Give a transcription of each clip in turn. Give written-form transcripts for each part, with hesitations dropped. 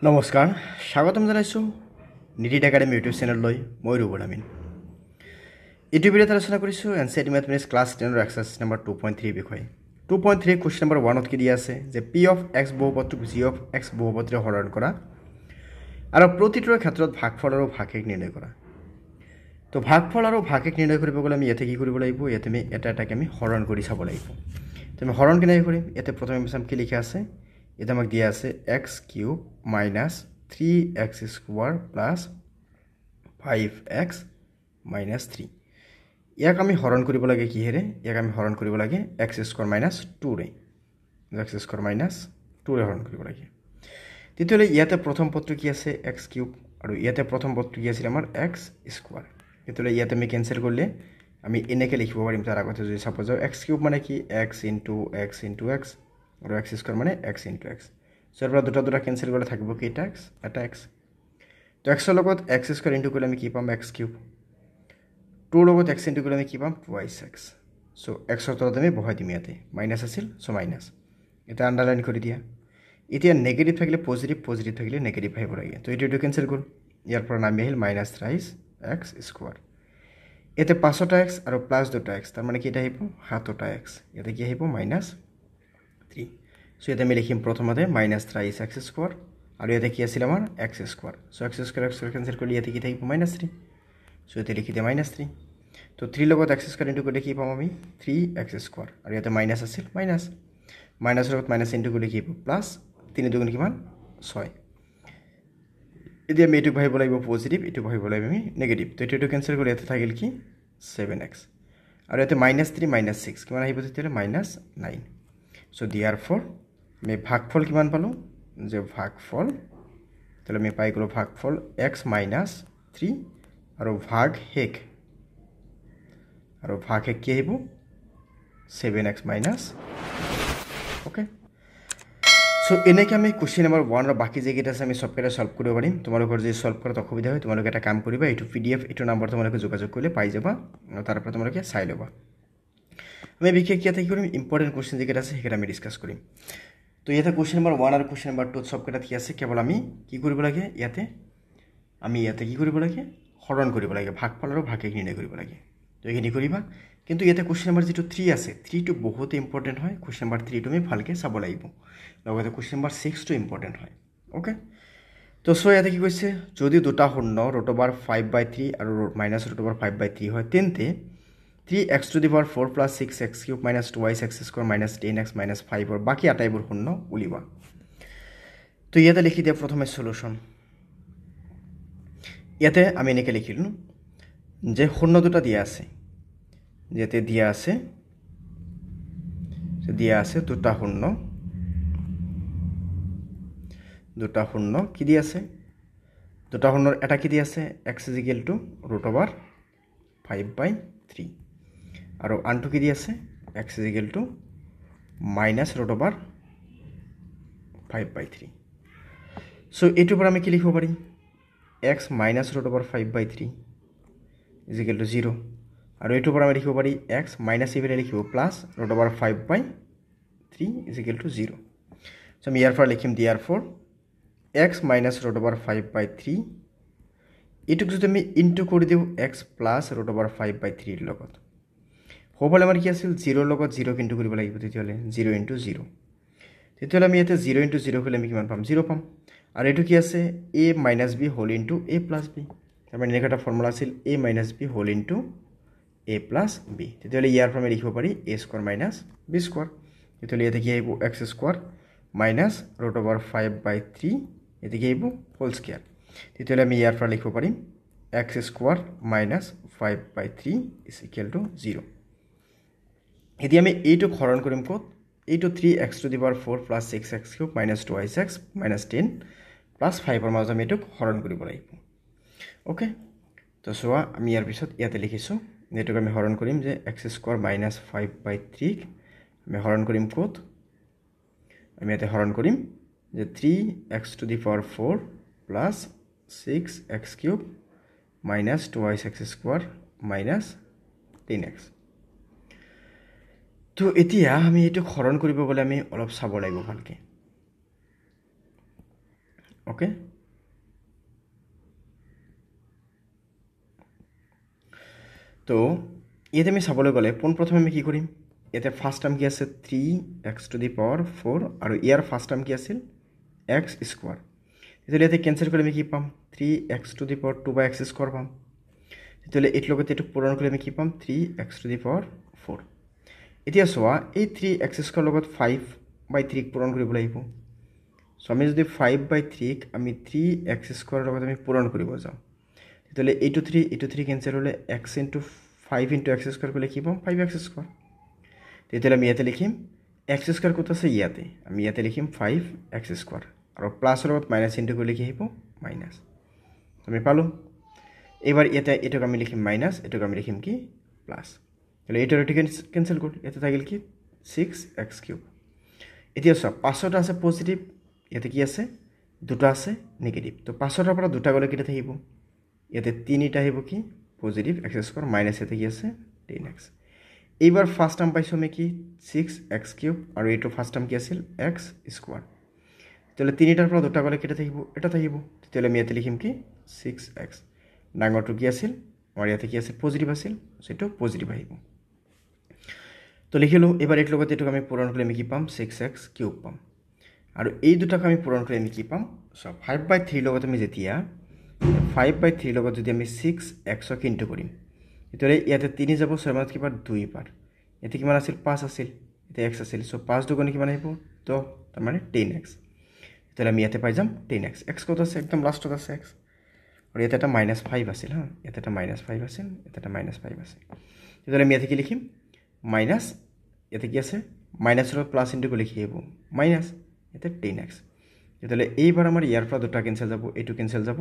নমস্কাৰ স্বাগতম জনাইছোঁ নিটিড একাডেমি ইউটিউব চেনেললৈ মই ৰুবুল আমিন এইটো ভিডিঅ'ত আলোচনা কৰিছোঁ এনচিইআৰটি মেথমেটিক্স ক্লাছ 10 ৰ এক্সাৰচাইজ নম্বৰ 2.3 বিষয়ে 2.3 কুৱেশ্যন নম্বৰ 1 ত কি দিয়া আছে যে p of x বহুপদটোক g of x বহুপদৰে হৰণ কৰা আৰু প্ৰতিটোৰ ক্ষেত্ৰত ভাগফল আৰু ভাগশেষ নিৰ্ণয় কৰা তো ভাগফল আৰু ভাগশেষ নিৰ্ণয় কৰিব গ'লে আমি ইয়াতে কি কৰিব লাগিব ইয়াতে আমি এটাকে আমি হৰণ কৰি চাব লাগিব তো আমি হৰণ কেনেকৈ কৰিম ইয়াতে প্ৰথমে আমি কি লিখা আছে এটা আমাক দিয়া আছে x cube minus 3x square plus 5x minus 3 ইয়াক আমি হৰণ কৰিব লাগে কি হেৰে ইয়াক আমি হৰণ কৰিব লাগে x square minus 2 ৰে x square minus 2 ৰে হৰণ কৰিব লাগে তেতিয়ালে ইয়াতে প্ৰথম পদটো কি আছে x কিউব আৰু ইয়াতে প্ৰথম পদটো কি আছিল আমাৰ x square তেতিয়ালে ইয়াতে আমি কেনসেল কৰিলে আমি এনেকে লিখিব পাৰিম তাৰ আগতে যদি সাপোজ x কিউব মানে কি x into x আৰু x square মানে x into x সো এর পর দুটা ক্যান্সেল করলে থাকবে কি এটা x এটা x তো x এর লগত x স্কয়ার ইনটু করলে আমি কি পাম x কিউব 2 লগত x ইনটু করলে আমি কি পাম 2x সো x এর তলত আমি বহাই দিম ইয়াতে মাইনাস আছিল সো মাইনাস এটা আন্ডারলাইন করে দিয়া এতিয়া নেগেটিভ থাকলে পজিটিভ থাকলে নেগেটিভ হয়ে পড়ে তো এটা ক্যান্সেল করুন ইয়ার পর নামি আহিল মাইনাস থ্রাইস x স্কয়ার এতে 5টা x আর প্লাস 2টা x তার মানে কি এটা হইব 7টা x এতে কি হইব মাইনাস 3 সো এটা আমি লিখিম প্রথমতে মাইনাস থ্রাইস x স্কয়ার আর এটা কি আছিল আমার x square so x square cancel করলে এতে কি থাকবে মাইনাস 3 সো এতে লিখি দে মাইনাস 3 তো 3 লগত x স্কয়ার ইনটু করলে কি পাম আমি 3x স্কয়ার আর এটা মাইনাস আছিল মাইনাস লগত মাইনাস ইনটু করলে কি পাবো প্লাস 3 দুগুণ কিমান 6 এদি আমি এটু ভাইব লাগিব পজিটিভ এটু ভাইব লাগিব আমি নেগেটিভ তো এটু ক্যান্সেল করলে এতে থাকিল কি 7x আর এতে মাইনাস 3 মাইনাস 6 কিমান আহিব তেতিয়ালে মাইনাস 9 সো therefore আমি ভাগফল কিমান পালো যে ভাগফল তাহলে আমি পাই গলো ভাগফল x minus 3 আৰু ভাগশেষ কি আহিব 7x minus ওকে সো এনেকে আমি কোশ্চেন নাম্বার 1 ৰ বাকি যে গিটা আছে আমি সবকেটা সলভ কৰিব পাৰিম তোমালোকৰ যে সলভ কৰাত অসুবিধা হয় তোমালোকে এটা কাম কৰিবা এইটো পিডিএফ এইটো নাম্বাৰ তোমালোকে যোগাযোগ কৰিলে পাই যাবা আৰু তাৰ পৰা তোমালোকে চাই লবা আমি বিশেষ কি আছে কি কৰিম ইম্পৰ্টেন্ট কোশ্চেন যে গিটা আছে হেটা আমি ডিসকাস কৰিম তো ইয়াতে question number 1 R question number 2 সব কেটা কি আছে কেবল আমি কি কৰিব লাগে ইয়াতে কি কৰিব লাগে হৰণ কৰিব লাগে ভাগফল আৰু ভাগশেষ নিৰ্ণয় কৰিব লাগে তো এইখিনি কৰিবা কিন্তু ইয়াতে কোশ্চেন নাম্বাৰ যেটো 3 আছে 3 টো বহুত ইম্পৰ্টেন্ট হয় কোশ্চেন নাম্বার 3 টো আমি ভালকে চাব লাগিব লগতে কোশ্চেন নাম্বার 6 টো ইম্পৰ্টেন্ট হয় ওকে তো সো ইয়াতে কি কৈছে যদি দুটা শূন্য √5/3 আৰু -√5/3 হয় তেন্তে 3x to the power 4 plus 6x cube minus 2x square minus 10x minus 5 और बाकी आटाइबुर शून्य उलिबा तो ইয়াতে লিখি দিয়া প্রথমে সলিউশন ইয়াতে আমি এনেকে লিখিলু যে শূন্য দুটা দিয়া আছে যেতে দিয়া আছে দুটা শূন্য কি দিয়া আছে দুটা শূন্যৰ এটা কি দিয়া আছে x √5/3 আৰু আনটো কি দি আছে x -√5/3 সো এটুৰ পৰা আমি কি লিখিব পাৰিম x -√5/3 0 আৰু এটুৰ পৰা আমি লিখিব পাৰি x মাইনাস ইফালে লিখিব প্লাস √5/3 0 সো আমি ইয়াৰ পৰা লিখিম therefore x -√5/3 এটুক যদি আমি ইনটু কৰি দিও x +√5/3 ৰ লগত হবলে আমাৰ কি আছিল 0 লগত 0 কিনটু কৰিব লাগিব তেতিয়ালে 0 * 0 তেতিয়ালে আমি এতে 0 * 0 হলে আমি কিমান পাম 0 পাম আৰু এটু কি আছে a - b whole into a + b আমাৰ এনেকা ফৰ্মুলা আছিল a - b whole into a + b তেতিয়ালে ইয়াৰ পৰা আমি লিখিব পাৰি a² - b² তেতিয়ালে এতে কি আহিব x² -√5/3 এতে কি আহিব হোল স্কয়ার তেতিয়ালে আমি ইয়াৰ পৰা লিখিব পাৰিম x² - 5/3 = 0 এদি আমি এইটো হৰণ কৰিম কত এইটো 3x to the power 4 plus 6x cube minus 2x minus 10 plus 5 ৰ মাজত আমি এইটো হৰণ কৰিব লাগিব ওকে তো সোৱা আমি ইয়াৰ পিছত ইয়াতে লিখিছো যেটো আমি হৰণ কৰিম যে x² - 5/3 আমি হৰণ কৰিম কত আমি ইয়াতে হৰণ কৰিম যে 3x to the power 4 plus 6x cube minus 2x square minus 10x তো এতিয়া আমি এটো হৰণ কৰিব গলে আমি অলপ চাব লাগিব ভালকে ওকে তো ইয়াতে আমি চাবলৈ গ'লে পোনপ্ৰথমে আমি কি কৰিম ইয়াতে ফাৰ্ষ্ট টাৰ্ম কি আছে 3x টু দি পাৱাৰ 4 আৰু ইয়াৰ ফাৰ্ষ্ট টাৰ্ম কি আছিল x স্কোৱাৰ তেতিয়াহ'লে ইয়াতে কেঞ্চেল কৰি আমি কি পাম 3x to the power 2/x square পাম তেতিয়াহ'লে এইটোৰ লগত এইটো পূৰণ কৰি আমি কি পাম 3x টু দি পাৱাৰ 4 এতিয়া চোৱা এই 3x স্কোৱাৰ লগত 5/3 পূৰণ কৰিব লাগিব চ' আমি যদি 5/3 আমি 3x স্কোৱাৰৰ লগত আমি পূৰণ কৰিব যাওঁ তেতিয়াহ'লে এইটো 3 কেঞ্চেল হ'লে x into 5 into x square কৰিলে কি পাম 5x স্কোৱাৰ তেতিয়াহ'লে আমি ইয়াতে লিখিম x স্কোৱাৰ ক'ত আছে ইয়াতে আমি ইয়াতে লিখিম 5x স্কোৱাৰ আৰু প্লাছৰ লগত মাইনাছ ইনটু কৰিলে কি আহিব মাইনাছ আমি পালোঁ এইবাৰ ইয়াতে এইটোক আমি লিখিম মাইনাছ এইটোক আমি লিখিম কি প্লাছ তাহলে এইটো কেঞ্চেল গ'ল ইয়াতে থাকিল কি 6x কিউব এতিয়া চোৱা পাঁচটা আছে পজিটিভ ইয়াতে কি আছে দুটা আছে নেগেটিভ তো পাঁচটাৰ পৰা দুটা গ'লে কেইটা থাকিব ইয়াতে তিনিটা আহিব কি পজিটিভ x স্কোৱাৰ মাইনাছ ইয়াতে কি আছে 10x এইবাৰ ফাৰ্ষ্ট টাৰ্ম পাইছোঁ আমি কি 6x কিউব আৰু এইটো ফাৰ্ষ্ট টাৰ্ম কি আছিল x স্কোৱাৰ তেতিয়াহ'লে তিনিটাৰ পৰা দুটা গ'লে কেইটা থাকিব এটা থাকিব তেতিয়াহ'লে আমি ইয়াতে লিখিম কি 6x ডাঙৰটো কি আছিল আমাৰ ইয়াতে কি আছিল পজিটিভ আছিল সেইটো পজিটিভ আহিব তো লিখিলোঁ এবাৰ এইটোৰ লগত এইটোক আমি পূৰণ কৰি আমি কি পাম 6x কিউব পাম আৰু এই দুটাক আমি পূৰণ কৰি আমি কি পাম সব 5/3 লগত আমি যেতিয়া 5/3 লগত যদি আমি 6x ইনটু কৰিম তেতিয়াহ'লে ইয়াতে 3 যাব 6 মানত কিবা 2 পাৰ ইয়াতে কিমান আছিল 5 আছিল এতিয়া x আছিল সো 5 দুগুণে কিমান আহিব তো তাৰ মানে 10x তেতিয়াহ'লে আমি ইয়াতে পাই যাম 10x x ক'ত আছে একদম লাষ্টত আছে x আৰু ইয়াতে এটা -5 আছিল হা ইয়াতে এটা -5 আছিল ইয়াতে এটা -5 আছে তেতিয়াহ'লে আমি ইয়াতে কি লিখিম মাইনাছ ইয়াতে কি আছে মাইনাছৰ প্লাছ ইনটু কৰি লিখি আহিব মাইনাছ ইয়াতে 10x তেতিয়াহ'লে এইবাৰ আমাৰ ইয়াৰ পৰা দুটা কেঞ্চেল যাব এইটো কেঞ্চেল যাব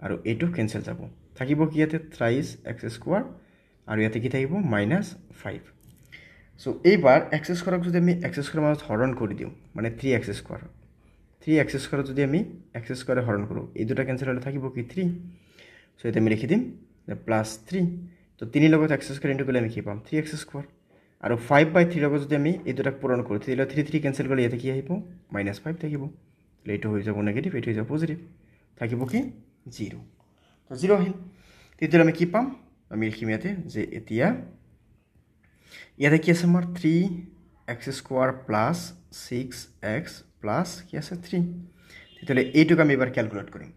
আৰু এইটো কেঞ্চেল যাব থাকিব কি ইয়াতে 3x স্কোৱাৰ আৰু ইয়াতে কি থাকিব -5 সো এইবাৰ x স্কোৱাৰক যদি আমি x স্কোৱাৰ মাজত হৰণ কৰি দিওঁ মানে 3x স্কোৱাৰ 3x স্কোৱাৰত যদি আমি x স্কোৱাৰে হৰণ কৰোঁ এই দুটা কেঞ্চেল হ'লে থাকিব কি 3 সো এটা আমি লিখি দিম +3 তো 3 লগত x স্কোৱাৰ ইনটু কৰিলে আমি কি পাম 3x স্কোৱাৰ আৰু 5/3 লগত যদি আমি এই দুটাক পূৰণ কৰোঁ তেতিয়াহ'লে 3 কেঞ্চেল কৰিলে ইয়াতে কি আহিব -5 থাকিব তাহলে এইটো হৈ যাব নেগেটিভ এইটো হৈ যাব পজিটিভ থাকিব কি 0 তো 0 আহিল তেতিয়াহ'লে আমি কি পাম আমি লিখিম ইয়াতে যে এতিয়া ইয়াতে কি আছে আমাৰ 3x square plus 6x plus কি আছে 3 তেতিয়াহ'লে এইটোক আমি এবাৰ ক্যালকুলেট কৰিম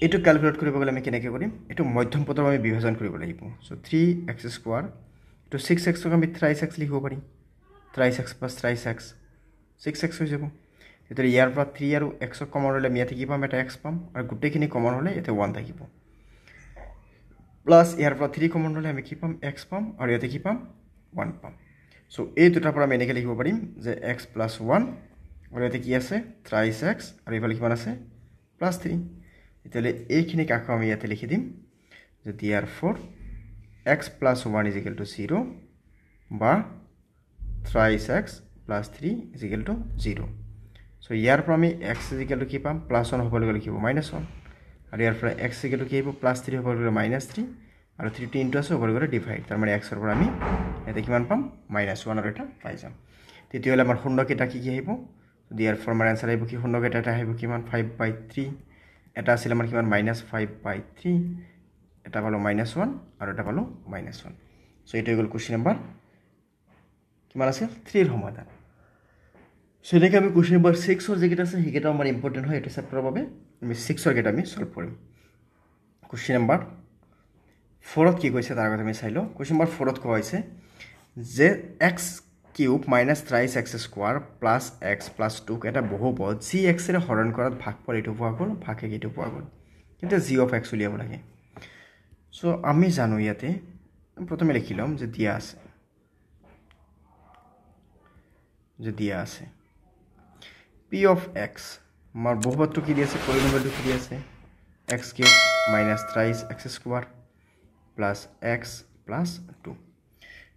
এইটো ক্যালকুলেট কৰিব গ'লে আমি কেনেকৈ কৰিম এইটো মধ্যম পদৰ আমি বিভাজন কৰিব লাগিব সো 3x স্কোৱাৰ তো 6x ক আমি 3x লিখিব পাৰিম 3x + 3x 6x হৈ যাব তেতিয়াহ'লে ইয়াৰ পৰা 3 আৰু x কমন হ'লে আমি ইয়াতে কি পাম এটা x পাম আৰু গোটেইখিনি কমন হ'লে ইয়াতে 1 থাকিব প্লাছ ইয়াৰ পৰা 3 কমন হ'লে আমি কি পাম x পাম আৰু ইয়াতে কি পাম 1 পাম সো এই দুটাৰ পৰা আমি এনেকৈ লিখিব পাৰিম যে x + 1 আৰু ইয়াতে কি আছে 3x আৰু এইফালে কিমান আছে +3 তেতিয়াহ'লে এইখিনি কাকো আমি ইয়াতে লিখি দিম যে therefore x + 1 = 0 বা 3x + 3 = 0 সো ইয়াৰ পৰা আমি x = কি পাম +1 হ'বলৈ গ'লে কি হ'ব -1 আৰু ইয়াৰ পৰা x = কি হ'ব +3 হ'বলৈ গ'লে -3 আৰু 3 টো ইনটু আছে হ'বলৈ গ'লে ডিভাইড তাৰ মানে x ৰ পৰা আমি ইয়াতে কিমান পাম -1 আৰু এটা পাই যাম তেতিয়াহ'লে আমাৰ শূন্য কেইটা কি আহিব therefore আমাৰ আনসাৰ আহিব কি শূন্য কেইটা আহিব কিমান 5/3 এটা আছিল আমাৰ কিমান -5/3 এটা পালো -1 আৰু এটা পালো -1 সো এটা হৈ গ'ল কোৱেশ্চন নম্বৰ কিমান আছে 3 ৰ সমাধান সেনেকৈ আমি কোৱেশ্চন নম্বৰ 6 ৰ যেকেইটা আছে সেইকেইটা আমাৰ ইম্পৰ্টেণ্ট হয় এইটো চেপ্টাৰৰ বাবে আমি 6 ৰ কেইটা আমি সলভ কৰিম কোৱেশ্চন নম্বৰ 4 ত কি কৈছে তাৰ আগতে আমি চাই লওঁ কোৱেশ্চন নম্বৰ 4 ত কোৱা হৈছে যে x cube -3x square plus x plus 2 এটা বহুপদ যি x ৰে হৰণ কৰাত ভাগফল এইটো পোৱা গ'ল ভাগে এইটো পোৱা গ'ল কিন্তু g of x উলিয়াব লাগে সো আমি জানো ইয়াতে প্ৰথমে লিখি লম যে দিয়া আছে p of x আমাৰ বহুপদটো কি দি আছে পলিনোমিয়েলটো কি দি আছে x cube -3x square plus x plus 2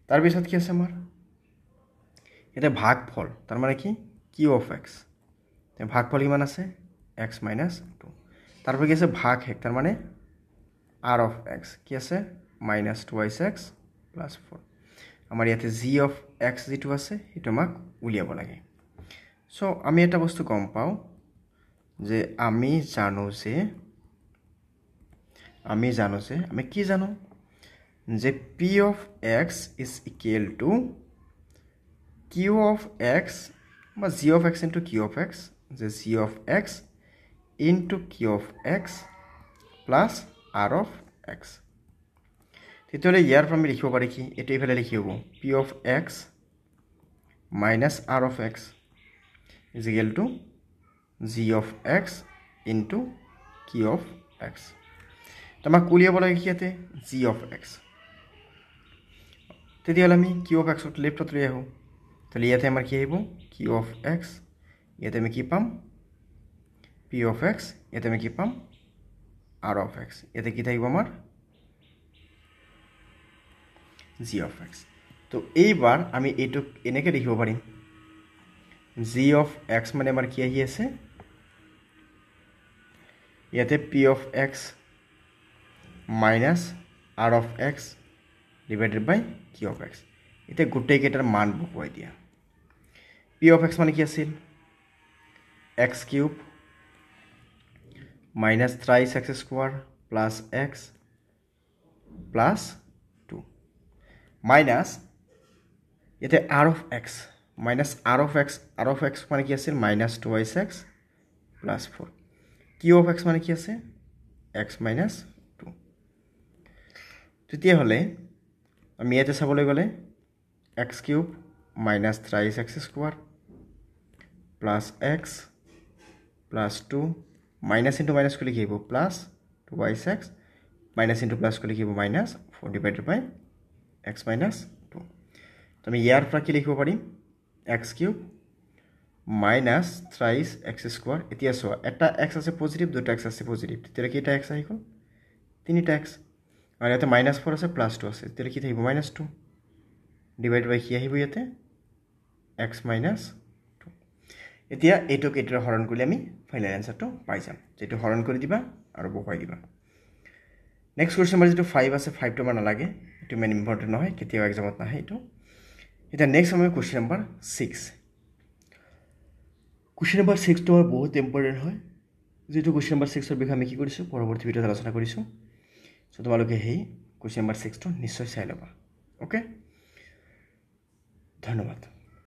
তাৰ পিছত কি আছে আমাৰ এটা ভাগফল তাৰ মানে কি q of x তে ভাগফল কিমান আছে x - 2 তারপর কি আছে ভাগশেষ তার মানে r of x কি আছে -2x + 4 আমার ইয়াতে g of x যেটো আছে এটো আমাক উলিয়াব লাগে সো আমি এটা বস্তু গম পাও যে আমি জানো যে আমি কি জানো যে p of x is equal to q of x বা g of x into q of x যে g of x into q of x plus r of x তেতিয়াহ'লে ইয়াৰ পৰা আমি লিখিব পাৰি কি এইটো এইফালে লিখি হ'ব p of x minus r of x is equal to g of x into q of x তো আমাক উলিয়াব লাগে কি ইয়াতে g of x তেতিয়াহ'লে আমি q of x লেফ্টত লৈ আহোঁ তাহলে ইয়াতে আমাৰ কি আহিব q of x ইয়াতে আমি কি পাম p of x ইয়াতে আমি কি পাম r of x ইয়াতে কি থাকিব আমাৰ g of x তো এইবাৰ আমি এইটো এনেকৈ লিখিব পাৰিম g of x মানে আমাৰ কি আহি আছে ইয়াতে p of x minus r of x divided by q of x এতিয়া গোটেই কেইটাৰ মান বহুৱাই দিয়া p of x মানে কি আছিল x cube minus thrice x square plus x plus 2 minus ইয়াতে r of x minus r of x মানে কি আছিল minus 2x plus 4 q of x মানে কি আছে x minus 2 তেতিয়াহ'লে আমি ইয়াতে চাবলৈ গ'লে x cube minus thrice x square plus x plus 2 minus into minus को लिखिए वो plus 2x minus into plus को लिखिए वो minus 4 divided by x minus 2 तो मैं यार पर क्या लिखो पड़ी x cube minus thrice x square इतना सो एटा x ऐसे पॉजिटिव दो x ऐसे पॉजिटिव तेरे कितना x आई को तीन x और ये तो minus 4 ऐसे plus 2 ऐसे तेरे कितना ही वो minus 2 divided by क्या ही वो ये थे x minus এতিয়া এইটোক এইটোৰ হৰণ কৰিলে আমি ফাইনাল আনসাৰটো পাই যাম যেটো হৰণ কৰি দিবা আৰু বহুৱাই দিবা নেক্সট কোৱেশ্চন নম্বৰ যেটো 5 আছে 5 টো মান নালাগে এটো মেন ইম্পৰ্টেন্ট নহয় কেতিয়াও এক্সামত নাহে এটো এটা নেক্সট আমি কোৱেশ্চন নম্বৰ 6 কোৱেশ্চন নম্বৰ 6 টো বহুত ইম্পৰ্টেন্ট হয় যেটো কোৱেশ্চন নম্বৰ 6 ৰ বিষয়ে আমি কি কৰিছো পৰৱৰ্তী ভিডিঅ'ত আলোচনা কৰিছো সো তোমালোকে হেই কোৱেশ্চন নম্বৰ 6 টো নিশ্চয় চাই লবা ওকে ধন্যবাদ